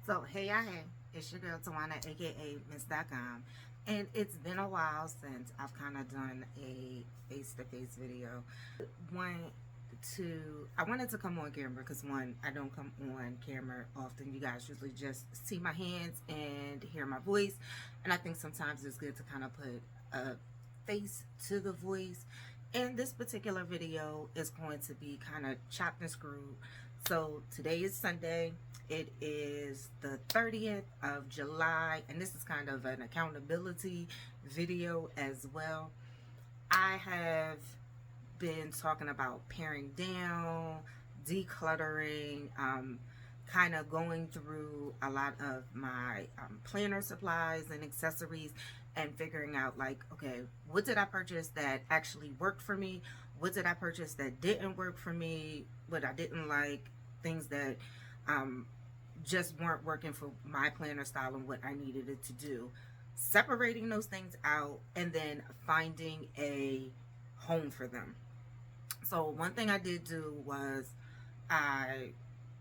So, hey, it's your girl Tawana, aka Miss.com, and it's been a while since I've kind of done a face-to-face video. One, I wanted to come on camera because one, I don't come on camera often. You guys usually just see my hands and hear my voice, and I think sometimes it's good to kind of put a face to the voice. And this particular video is going to be kind of chopped and screwed. So today is Sunday. It is the 30th of July, and this is kind of an accountability video as well. I have been talking about paring down, decluttering, kind of going through a lot of my planner supplies and accessories and figuring out, like, okay, what did I purchase that actually worked for me? What did I purchase that didn't work for me? What I didn't like, things that just weren't working for my planner style and what I needed it to do. Separating those things out and then finding a home for them. So one thing I did do was I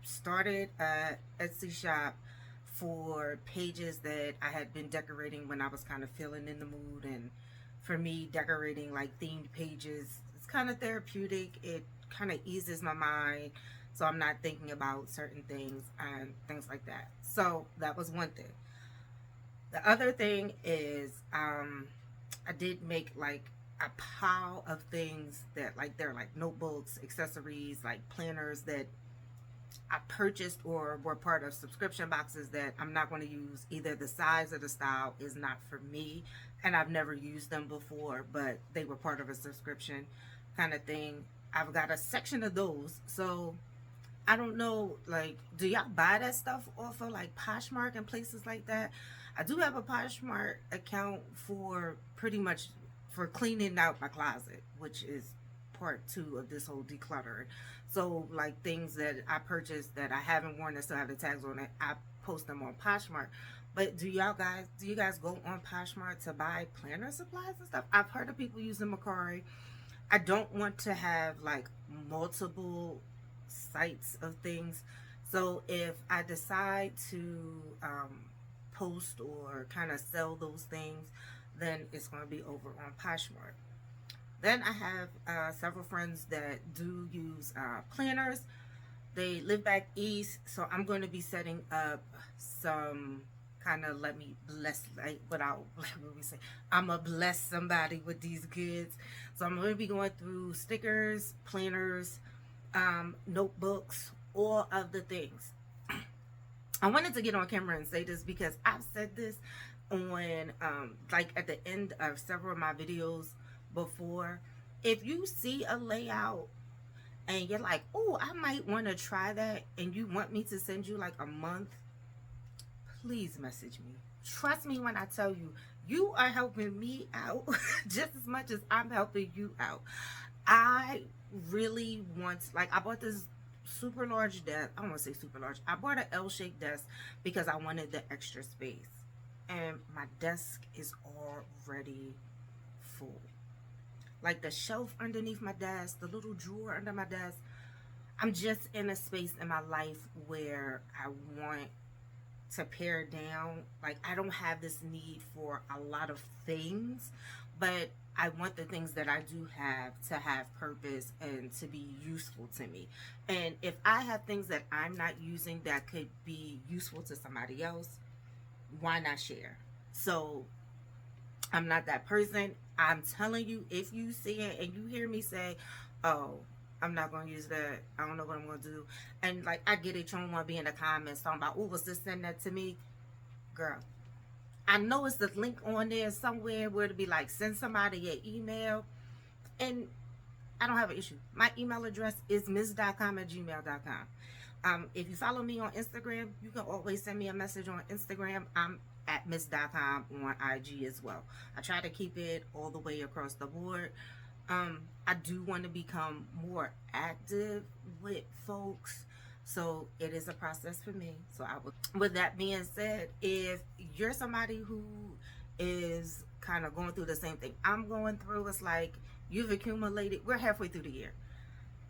started a Etsy shop for pages that I had been decorating when I was kind of feeling in the mood. And for me, decorating like themed pages, it's kind of therapeutic. It kind of eases my mind, so I'm not thinking about certain things and things like that. So that was one thing. The other thing is I did make like a pile of things that, like, they're like notebooks, accessories, like planners that I purchased or were part of subscription boxes that I'm not going to use. Either the size or the style is not for me, and I've never used them before, but they were part of a subscription kind of thing. I've got a section of those. So I don't know, like, do y'all buy that stuff off of like Poshmark and places like that? I do have a Poshmark account for pretty much for cleaning out my closet, which is part 2 of this whole decluttering. So like things that I purchased that I haven't worn that still have the tags on it, I post them on Poshmark. But do you guys go on Poshmark to buy planner supplies and stuff? I've heard of people using Mercari. I don't want to have like multiple sites of things. So if I decide to post or kind of sell those things, then it's going to be over on Poshmark. Then I have several friends that do use planners. They live back east, so I'm going to be setting up some kind of, let me bless, like what we say, I'm gonna bless somebody with these goods. So I'm going to be going through stickers, planners, notebooks, all of the things. I wanted to get on camera and say this because I've said this on like at the end of several of my videos before. If you see a layout and you're like, oh, I might want to try that, and you want me to send you like a month, please message me. Trust me when I tell you, you are helping me out just as much as I'm helping you out. I really want, like, I bought this super large desk. I don't want to say super large. I bought an L-shaped desk because I wanted the extra space, and my desk is already full. Like the shelf underneath my desk, the little drawer under my desk, I'm just in a space in my life where I want to pare down. Like, I don't have this need for a lot of things, but I want the things that I do have to have purpose and to be useful to me. And if I have things that I'm not using that could be useful to somebody else, why not share? So I'm not that person. I'm telling you, if you see it and you hear me say, oh, I'm not going to use that, I don't know what I'm going to do, and like, I get it, you don't want to be in the comments talking about, oh, was this, send that to me. Girl, I know it's the link on there somewhere where to be like, send somebody an email, and I don't have an issue. My email address is miss.com@gmail.com. If you follow me on Instagram, you can always send me a message on Instagram. I'm at miss.com on IG as well. I try to keep it all the way across the board. I do want to become more active with folks, so it is a process for me. So with that being said, if you're somebody who is kind of going through the same thing I'm going through, it's like you've accumulated, we're halfway through the year,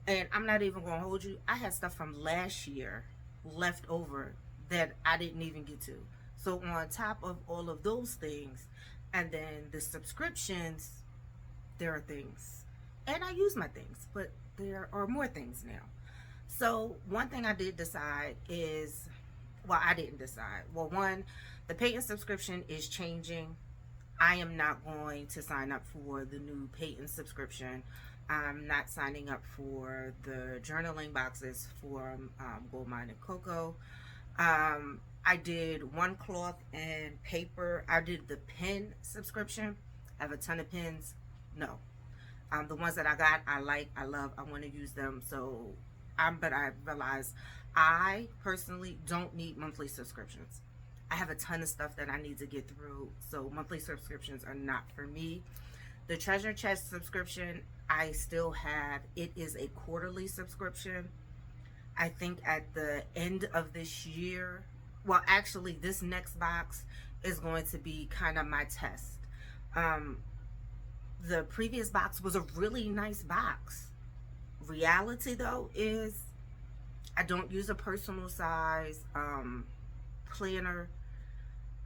and I'm not even going to hold you, I had stuff from last year left over that I didn't even get to. So on top of all of those things, and then the subscriptions, there are things. And I use my things, but there are more things now. So one thing I did decide is, well, I didn't decide. Well, one, the paying subscription is changing. I am not going to sign up for the new paying subscription. I'm not signing up for the journaling boxes for Gold Mine and Cocoa. I did one cloth and paper. I did the pen subscription. I have a ton of pens. No. The ones that I got, I like, I love, I want to use them. So, but I realized I personally don't need monthly subscriptions. I have a ton of stuff that I need to get through. So monthly subscriptions are not for me. The treasure chest subscription, I still have. It is a quarterly subscription. I think at the end of this year, well, actually this next box is going to be kind of my test. The previous box was a really nice box. Reality though is I don't use a personal size planner,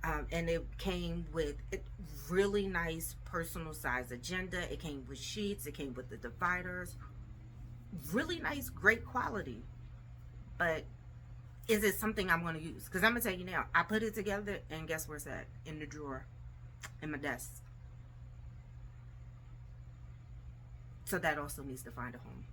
and it came with a really nice personal size agenda. It came with sheets, it came with the dividers, really nice, great quality. But is it something I'm going to use? Because I'm going to tell you now, I put it together and guess where it's at? In the drawer, in my desk. So that also needs to find a home.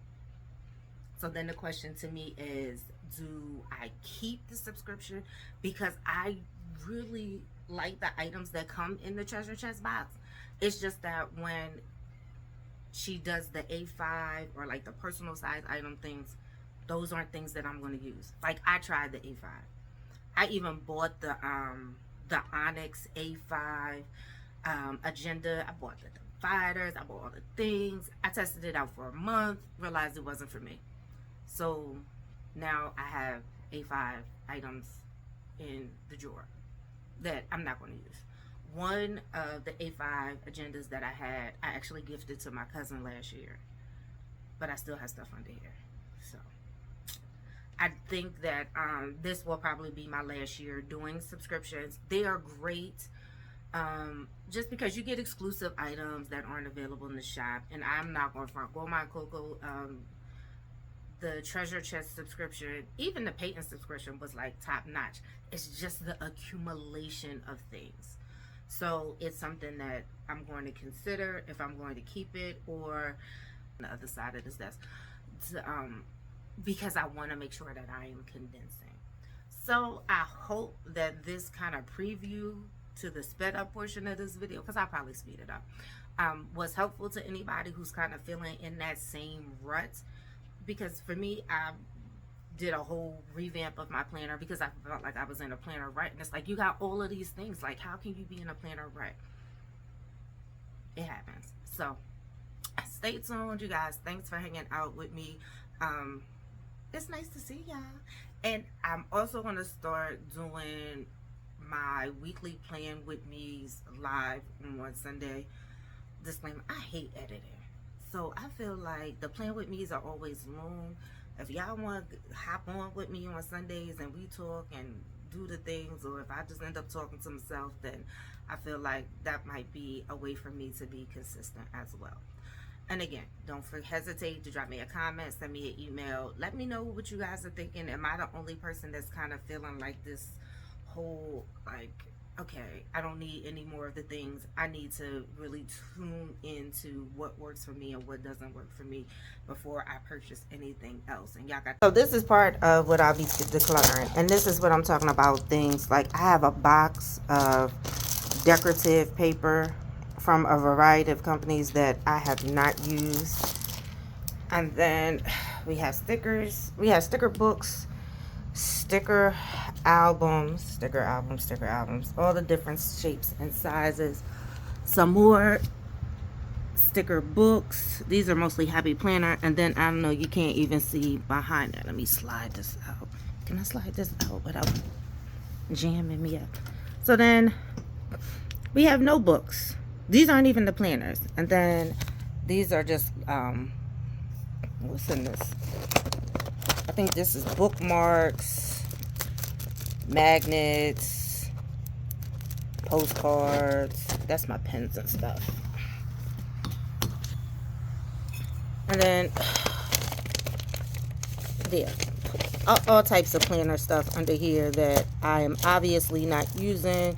So then the question to me is, do I keep the subscription? Because I really like the items that come in the treasure chest box. It's just that when she does the A5 or like the personal size item things, those aren't things that I'm going to use. Like I tried the A5. I even bought the Onyx A5 agenda. I bought the dividers. I bought all the things. I tested it out for a month, realized it wasn't for me. So now I have A5 items in the drawer that I'm not going to use. One of the A5 agendas that I had, I actually gifted to my cousin last year, but I still have stuff under here. So I think that this will probably be my last year doing subscriptions. They are great, just because you get exclusive items that aren't available in the shop. And I'm not going to front. Gold Mine Cocoa, the treasure chest subscription, even the patent subscription was like top notch. It's just the accumulation of things. So it's something that I'm going to consider if I'm going to keep it, or on the other side of this desk, because I want to make sure that I am condensing. So I hope that this kind of preview to the sped up portion of this video, because I'll probably speed it up, was helpful to anybody who's kind of feeling in that same rut. Because for me, I did a whole revamp of my planner because I felt like I was in a planner rut. And it's like, you got all of these things. Like, how can you be in a planner rut? It happens. So, stay tuned, you guys. Thanks for hanging out with me. It's nice to see y'all. And I'm also going to start doing my weekly Plan With Me's live on Sunday. Disclaimer, I hate editing. So I feel like the Plan With Me's are always long. If y'all want to hop on with me on Sundays and we talk and do the things, or if I just end up talking to myself, then I feel like that might be a way for me to be consistent as well. And again, don't hesitate to drop me a comment, send me an email. Let me know what you guys are thinking. Am I the only person that's kind of feeling like this whole, like, okay, I don't need any more of the things. I need to really tune into what works for me and what doesn't work for me before I purchase anything else. And y'all got, so this is part of what I'll be decluttering. And this is what I'm talking about, things like I have a box of decorative paper from a variety of companies that I have not used. And then we have stickers. We have sticker books, sticker albums, all the different shapes and sizes. Some more sticker books. These are mostly Happy Planner. And then, I don't know, you can't even see behind it. Let me slide this out. Can I slide this out without jamming me up? So then we have notebooks. These aren't even the planners. And then these are just, what's in this? I think this is bookmarks. magnets, postcards. That's my pens and stuff. And then, yeah, all types of planner stuff under here that I am obviously not using.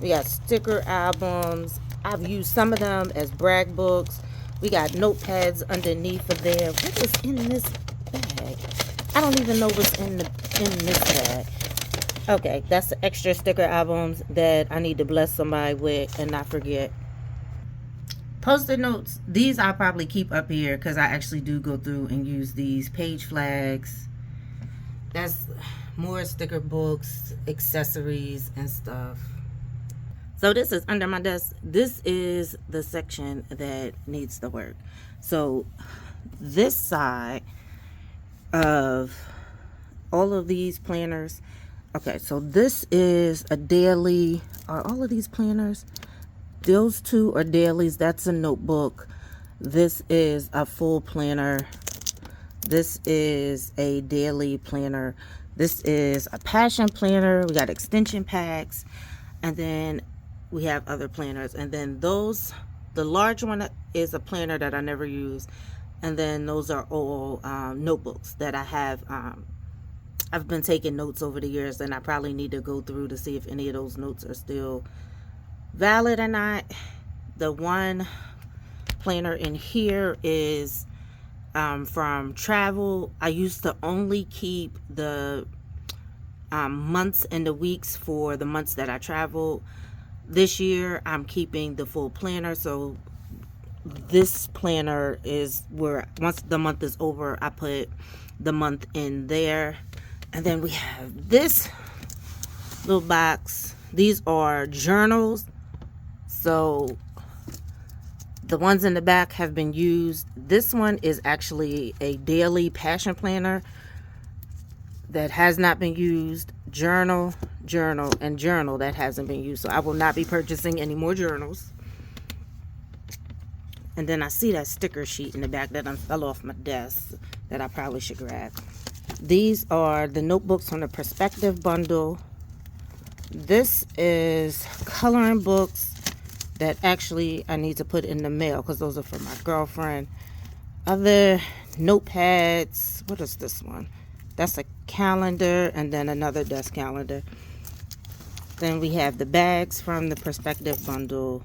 We got sticker albums. I've used some of them as brag books. We got notepads underneath of there. What is in this bag? I don't even know what's in this bag. Okay, that's the extra sticker albums that I need to bless somebody with and not forget. Post-it notes. These I'll probably keep up here because I actually do go through and use these. Page flags. That's more sticker books, accessories, and stuff. So this is under my desk. This is the section that needs the work. So this side of all of these planners. Okay, so this is a daily. Are all of these planners? Those two are dailies. That's a notebook. This is a full planner. This is a daily planner. This is a passion planner. We got extension packs. And then we have other planners. And then those, the large one is a planner that I never use. And then those are all notebooks that I have. I've been taking notes over the years, and I probably need to go through to see if any of those notes are still valid or not. The one planner in here is from travel. I used to only keep the months and the weeks for the months that I traveled. This year I'm keeping the full planner, so this planner is where once the month is over, I put the month in there. And then we have this little box. These are journals. So the ones in the back have been used. This one is actually a daily passion planner that has not been used. Journal, and journal that hasn't been used. So I will not be purchasing any more journals. And then I see that sticker sheet in the back that fell off my desk that I probably should grab. These are the notebooks from the Perspective bundle. This is coloring books that actually I need to put in the mail because those are for my girlfriend. Other notepads. What is this one? That's a calendar and then another desk calendar. Then we have the bags from the Perspective bundle.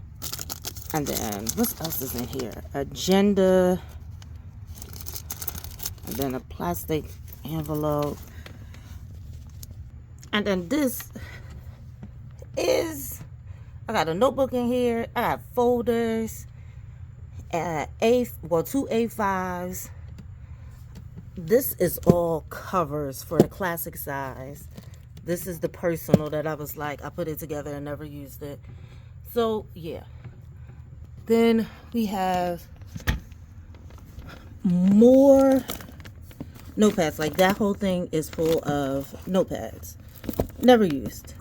And then what else is in here? Agenda. And then a plastic envelope. And then this is, I got a notebook in here. I got folders. Two A5s. This is all covers for the classic size. This is the personal that I was like, I put it together and never used it. So yeah. Then we have more notepads. Like that whole thing is full of notepads. Never used.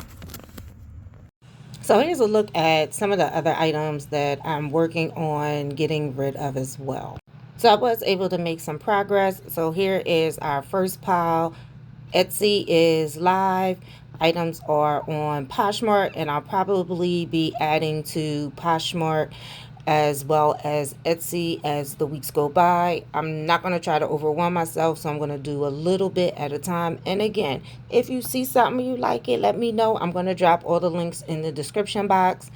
So here's a look at some of the other items that I'm working on getting rid of as well. So I was able to make some progress. So here is our first pile. Etsy is live. Items are on Poshmark, and I'll probably be adding to Poshmark as well as Etsy as the weeks go by. I'm not going to try to overwhelm myself, so I'm going to do a little bit at a time. And again, if you see something you like it, let me know. I'm going to drop all the links in the description box.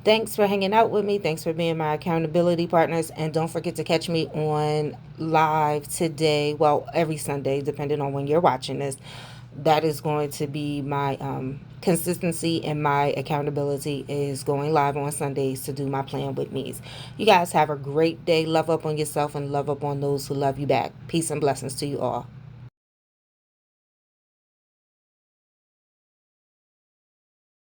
Thanks for hanging out with me. Thanks for being my accountability partners. And don't forget to catch me on live today. Well, every Sunday, depending on when you're watching this. That is going to be my consistency, and my accountability is going live on Sundays to do my plan with me's. You guys have a great day. Love up on yourself and love up on those who love you back. Peace and blessings to you all.